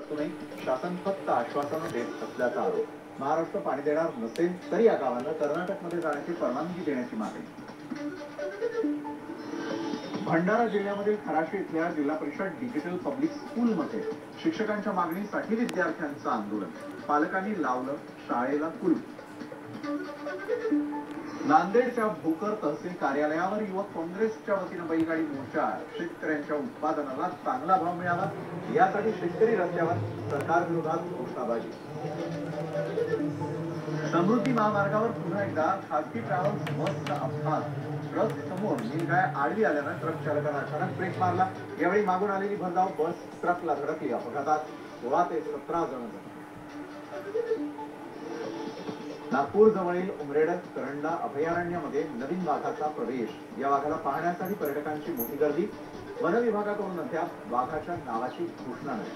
असूनही शासन फक्त आश्वासनं देत असल्याचा आरोप. महाराष्ट्र पाणी देणार नसेल तरी या गावांना कर्नाटकमध्ये जाण्याची परवानगी देण्याची मागणी. भंडारा जिल्ह्यामधील खराशी इथल्या जिल्हा परिषद डिजिटल पब्लिक स्कूलमध्ये शिक्षकांच्या मागणीसाठी विद्यार्थ्यांचं आंदोलन. पालकांनी लावलं शाळेला कुलूप. नांदेडच्या भोकर तहसील कार्यालयावर युवक काँग्रेसच्या वतीनं बैलगाडी मोर्चा. शेतकऱ्यांच्या उत्पादनाला चांगला भाव मिळावा यासाठी शेतकरी रस्त्यावर. सरकार विरोधात घोषणाबाजी. समृद्धी महामार्गावर पुन्हा एकदा खासगी ट्रॅव्हल्स बसचा अपघात. ट्रक समोर नीलगाय आडवी आल्यानं ट्रक चालकानं अचानक ब्रेक मारला. यावेळी मागून आलेली भरधाव बस ट्रकला धडकली. अपघातात 16 ते 17 जण जखमी. नागपूर जवळील उमरेडक करंडा अभयारण्यामध्ये नवीन वाघाचा प्रवेश. या वाघाला पाहण्यासाठी पर्यटकांची मोठी गर्दी. वन विभागाकडून अद्याप वाघाच्या नावाची घोषणा नाही.